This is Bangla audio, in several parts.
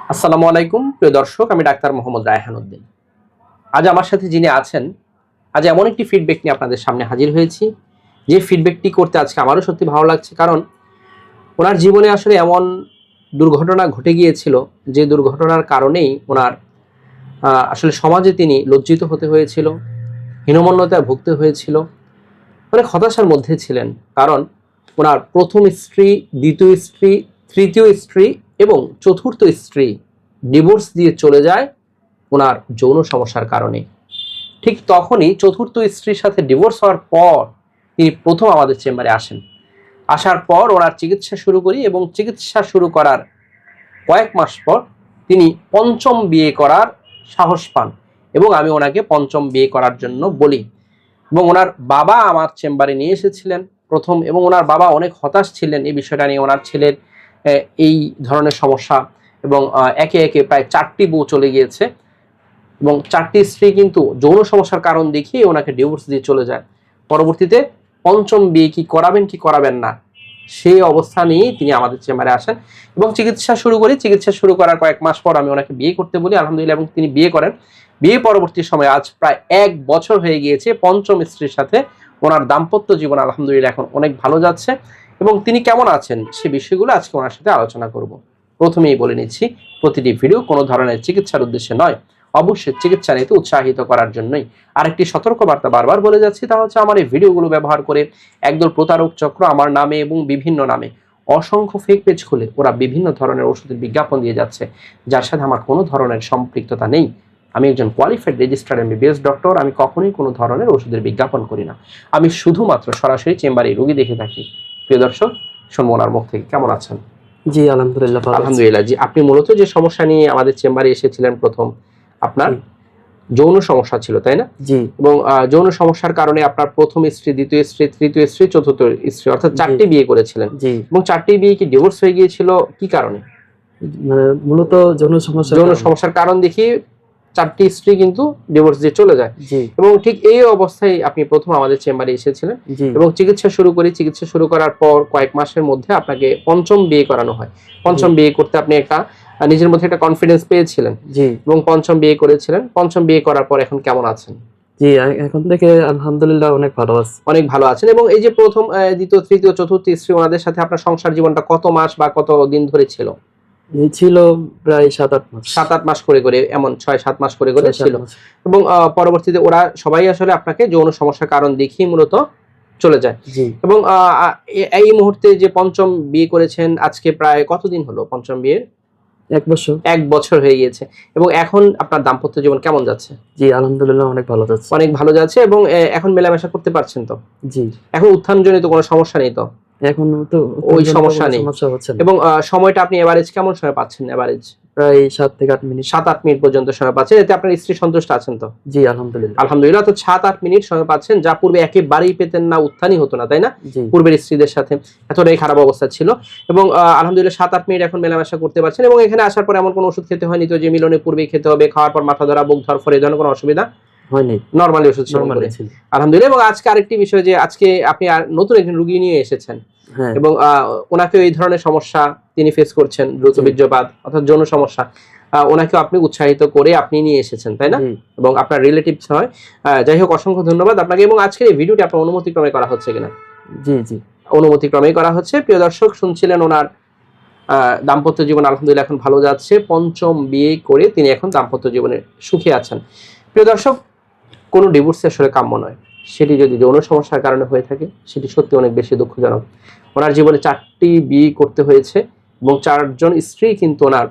আসসালামু আলাইকুম প্রিয় দর্শক, আমি ডাক্তার মোহাম্মদ রায়হান উদ্দিন। আজ আমার সাথে যিনি আছেন, আজ এমন একটি ফিডব্যাক নিয়ে আপনাদের সামনে হাজির হয়েছি, যে ফিডব্যাকটি করতে আজকে আমারও সত্যি ভালো লাগছে। কারণ ওনার জীবনে আসলে এমন দুর্ঘটনা ঘটে গিয়েছিল, যে দুর্ঘটনার কারণেই ওনার আসলে সমাজে তিনি লজ্জিত হতে হয়েছিল, হীনমন্যতায় ভুগতে হয়েছিল, অনেক হতাশার মধ্যে ছিলেন। কারণ ওনার প্রথম স্ত্রী, দ্বিতীয় স্ত্রী, তৃতীয় স্ত্রী এবং চতুর্থ স্ত্রী ডিভোর্স দিয়ে চলে যায় ওনার যৌন সমস্যার কারণে। ঠিক তখনই চতুর্থ স্ত্রীর সাথে ডিভোর্স হওয়ার পর তিনি প্রথম আমাদের চেম্বারে আসেন। আসার পর ওনার চিকিৎসা শুরু করি এবং চিকিৎসা শুরু করার কয়েক মাস পর তিনি পঞ্চম বিয়ে করার সাহস পান এবং আমি ওনাকে পঞ্চম বিয়ে করার জন্য বলি। এবং ওনার বাবা আমার চেম্বারে নিয়ে এসেছিলেন প্রথম, এবং ওনার বাবা অনেক হতাশ ছিলেন এই বিষয়টা নিয়ে। ওনার ছেলের এই ধরনের সমস্যা এবং একে একে প্রায় 4টি বউ চলে গিয়েছে এবং 4টি স্ত্রী কিন্তু যৌন সমস্যার কারণ দেখিয়ে ওনাকে ডিভোর্স দিয়ে চলে যায়। পরবর্তীতে পঞ্চম বিয়ে কি করাবেন কি করাবেন না সেই অবস্থা নিয়ে তিনি আমাদের চেম্বারে আসেন এবং চিকিৎসা শুরু করি। চিকিৎসা শুরু করার কয়েক মাস পর আমি ওনাকে বিয়ে করতে বলি, আলহামদুলিল্লাহ, এবং তিনি বিয়ে করেন। বিয়ে পরবর্তী সময় আজ প্রায় 1 বছর হয়ে গিয়েছে পঞ্চম স্ত্রীর সাথে ওনার দাম্পত্য জীবন আলহামদুলিল্লাহ এখন অনেক ভালো যাচ্ছে। এবং তিনি কেমন আছেন সে বিষয়গুলো আজকে ওনার সাথে আলোচনা করব। প্রথমেই বলে নিচ্ছি, প্রতিটি ভিডিও কোনো ধরনের চিকিৎসার উদ্দেশ্যে নয়, অবশ্যই চিকিৎসা নিতে উৎসাহিত করার জন্যই। আরেকটি সতর্কবার্তা বারবার বলে যাচ্ছি, তা হচ্ছে আমার এই ভিডিওগুলো ব্যবহার করে একদল প্রতারক চক্র আমার নামে এবং বিভিন্ন নামে অসংখ্য ফেক পেজ খুলে ওরা বিভিন্ন ধরনের ওষুধের বিজ্ঞাপন দিয়ে যাচ্ছে, যার সাথে আমার কোনো ধরনের সম্পৃক্ততা নেই। আমি একজন কোয়ালিফাইড রেজিস্টার্ড এমবিবিএস ডক্টর। আমি কখনোই কোনো ধরনের ওষুধের বিজ্ঞাপন করি না। আমি শুধুমাত্র সরাসরি চেম্বারে রোগী দেখে থাকি। প্রিয় দর্শক, শুনবো ওনার মুখ থেকে। কেমন আছেন? জি আলহামদুলিল্লাহ ভালো আছি। আলহামদুলিল্লাহ। জি, আপনি মূলত যে সমস্যা নিয়ে আমাদের চেম্বারে এসেছিলেন প্রথম, আপনার যৌন সমস্যা ছিল, তাই না? জি। এবং যৌন সমস্যার কারণে আপনার প্রথম স্ত্রী, দ্বিতীয় স্ত্রী, তৃতীয় স্ত্রী, চতুর্থ স্ত্রী অর্থাৎ 4টি বিয়ে করেছিলেন। জি। এবং 4টি বিয়ে কি ডিভোর্স হয়ে গিয়েছিল কি কারণে? মানে মূলত যৌন সমস্যার কারণ দেখি 4টি স্ত্রী কিন্তু ডিভোর্স দিয়ে চলে যায়। জি। এবং ঠিক এই অবস্থায় আপনি প্রথম আমাদের চেম্বারে এসেছিলেন জি। এবং চিকিৎসা শুরু করি। চিকিৎসা শুরু করার পর কয়েক মাসের মধ্যে আপনাকে পঞ্চম বিয়ে করানো হয়। পঞ্চম বিয়ে করতে আপনি একটা নিজের মধ্যে একটা কনফিডেন্স পেয়েছিলেন। জি। এবং পঞ্চম বিয়ে করেছিলেন। পঞ্চম বিয়ে করার পর এখন কেমন আছেন? জি, এখন থেকে আলহামদুলিল্লাহ অনেক ভালো আছি। অনেক ভালো আছেন। এবং এই যে প্রথম, দ্বিতীয়, তৃতীয়, চতুর্থ স্ত্রী, ওনাদের সাথে আপনার সংসার জীবনটা কত মাস বা কত দিন ধরে ছিল? এই ছিল প্রায় 7-8 মাস। 7-8 মাস করে করে, এমন 6-7 মাস করে করে 6-7 ছিল। মাস। এবং পরবর্তীতে ওরা সবাই আসলে আপনাকে যৌন সমস্যার কারণ দেখিয়ে মূলত চলে যায়। জি। এবং এই মুহূর্তে যে পঞ্চম বিয়ে করেছেন, আজকে প্রায় কতদিন হলো পঞ্চম বিয়ের? 1 বছর। 1 বছর হয়ে গিয়েছে। এবং এখন আপনার দাম্পত্য জীবন কেমন যাচ্ছে? জি আলহামদুলিল্লাহ অনেক ভালো যাচ্ছে। অনেক ভালো যাচ্ছে। এবং এখন মেলামেশা করতে পারছেন তো? জি। এখন উত্থানজনিত কোনো সমস্যা নেই তো? এখন তো ওই সমস্যা নেই। সমস্যা হচ্ছে না। এবং সময়টা আপনি এভারেজ কেমন সময় পাচ্ছেন? এভারেজ প্রায় 7 থেকে 8 মিনিট। 7-8 মিনিট পর্যন্ত সময় পাচ্ছেন। এতে আপনার স্ত্রী সন্তুষ্ট আছেন তো? জি আলহামদুলিল্লাহ। আলহামদুলিল্লাহ। তো 7-8 মিনিট সময় পাচ্ছেন, যা পূর্বে একেবারেই পেতেন না, উত্থানই হতো না, তাই না? জি। পূর্বের স্ত্রীদের সাথে এতটাই খারাপ অবস্থা ছিল। এবং আলহামদুলিল্লাহ 7-8 মিনিট এখন মেলামেশা করতে পারছেন। এবং এখানে আসার পর এমন কোনো ওষুধ খেতে হয়নি তো যে মিলনের পূর্বেই খেতে হবে, খাওয়ার পর মাথা ধরা, বুক ধরফর, এই ধরনের কোনো অসুবিধা হয়নি? নরমালি ওষুধ সেবন করে আলহামদুলিল্লাহ। এবং আজকে আরেকটি বিষয়, যে আজকে আপনি আর নতুন একজন রোগী নিয়ে এসেছেন। হ্যাঁ। এবং ওনাকে এই ধরনের সমস্যা তিনি ফেস করছেন, দ্রুত বীর্যপাত অর্থাৎ যৌন সমস্যা, ওনাকে আপনি উৎসাহিত করে আপনি নিয়ে এসেছেন, তাই না? এবং আপনার রিলেটিভস হয়। যাই হোক, অসংখ্য ধন্যবাদ আপনাকে। এবং আজকের এই ভিডিওটি আপনার অনুমতিক্রমে করা হচ্ছে কিনা? জি জি অনুমতিক্রমেই করা হচ্ছে। প্রিয় দর্শক, শুনছিলেন ওনার দাম্পত্য জীবন আলহামদুলিল্লাহ এখন ভালো যাচ্ছে। পঞ্চম বিয়ে করে তিনি এখন দাম্পত্য জীবনে সুখী আছেন। প্রিয় দর্শক, কোনো ডিভোর্সে আসলে কাম্য নয়। সেটি যদি যৌন সমস্যার কারণে হয়ে থাকে, সেটি সত্যি অনেক বেশি দুঃখজনক। ওনার জীবনে 4টি বিয়ে করতে হয়েছে এবং 4জন স্ত্রী কিন্তু ওনার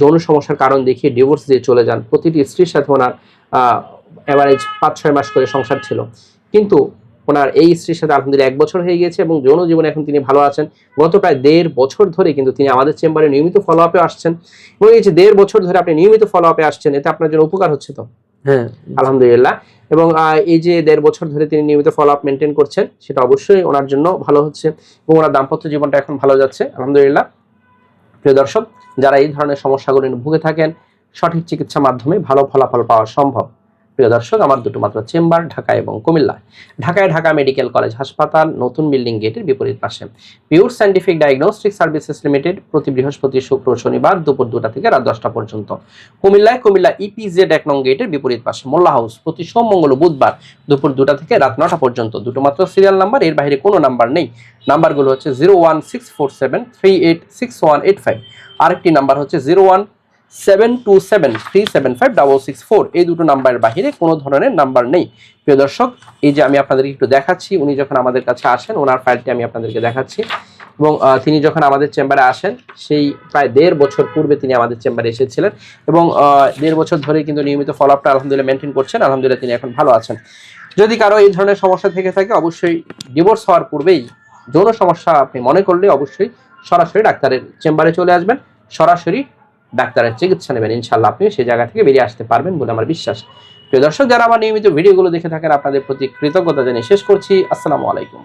যৌন সমস্যার কারণ দেখিয়ে ডিভোর্স দিয়ে চলে যান। প্রতিটি স্ত্রীর সাথে ওনার এভারেজ 5-6 মাস করে সংসার ছিল। কিন্তু ওনার এই স্ত্রীর সাথে আলহামদুলিল্লাহ 1 বছর হয়ে গিয়েছে এবং যৌন জীবনে এখন তিনি ভালো আছেন। গত প্রায় 1.5 বছর ধরে কিন্তু তিনি আমাদের চেম্বারে নিয়মিত ফলো আপে আসছেন। এবং এই যে 1.5 বছর ধরে আপনি নিয়মিত ফলো আপে আসছেন, এতে আপনার জন্য উপকার হচ্ছে তো? হ্যাঁ আলহামদুলিল্লাহ। এবং এই যে 1.5 বছর ধরে তিনি নিয়মিত ফলো আপ মেনটেন করছেন, সেটা অবশ্যই ওনার জন্য ভালো হচ্ছে এবং ওনার দাম্পত্য জীবনটা এখন ভালো যাচ্ছে আলহামদুলিল্লাহ। প্রিয় দর্শক, যারা এই ধরনের সমস্যাগুলো নিয়ে ভুগে থাকেন, সঠিক চিকিৎসার মাধ্যমে ভালো ফলাফল পাওয়া সম্ভব। প্রিয় দর্শক, আমার দুটো মাত্র চেম্বার ঢাকা এবং কুমিল্লা। ঢাকায় ঢাকা মেডিকেল কলেজ হাসপাতাল, নতুন বিল্ডিং গেটের বিপরীত পাশে। Pure scientific diagnostic services limited, প্রতি বৃহস্পতি, শুক্র, শনিবার দুপুর 2টা থেকে রাত 10টা পর্যন্ত। কুমিল্লায় কুমিল্লা ইপিজেড 1 নং গেটের বিপরীত পাশে। মোল্লা হাউস, প্রতি সোম, মঙ্গল ও বুধবার দুপুর 2টা থেকে রাত 9টা পর্যন্ত। দুটো মাত্র সিরিয়াল নাম্বার, এর বাইরে কোনো নাম্বার নেই। নাম্বারগুলো হচ্ছে 01647386185, আরেকটি নাম্বার হচ্ছে 01727375664। এই দুটো নাম্বারের বাইরে কোনো ধরনের নাম্বার নেই। প্রিয় দর্শক, এই যে আমি আপনাদেরকে একটু দেখাচ্ছি, উনি যখন আমাদের কাছে আসেন ওনার ফাইলটি আমি আপনাদেরকে দেখাচ্ছি। এবং তিনি যখন আমাদের চেম্বারে আসেন সেই প্রায় 1.5 বছর পূর্বে তিনি আমাদের চেম্বারে এসেছিলেন এবং 1.5 বছর ধরে কিন্তু নিয়মিত ফলো আপটা আলহামদুলিল্লাহ মেনটেন করছেন। আলহামদুলিল্লাহ তিনি এখন ভালো আছেন। যদি কারো এই ধরনের সমস্যা থেকে থাকে, অবশ্যই ডিভোর্স হওয়ার পূর্বেই যৌন সমস্যা আপনি মনে করলে অবশ্যই সরাসরি ডাক্তারের চেম্বারে চলে আসবেন, সরাসরি ডাক্তারের চিকিৎসা নেবেন। ইনশাল্লাহ আপনি সেই জায়গা থেকে বেরিয়ে আসতে পারবেন বলে আমার বিশ্বাস। প্রিয় দর্শক, যারা আমার নিয়মিত ভিডিওগুলো দেখে থাকেন, আপনাদের প্রতি কৃতজ্ঞতা জানিয়ে শেষ করছি। আসসালামু আলাইকুম।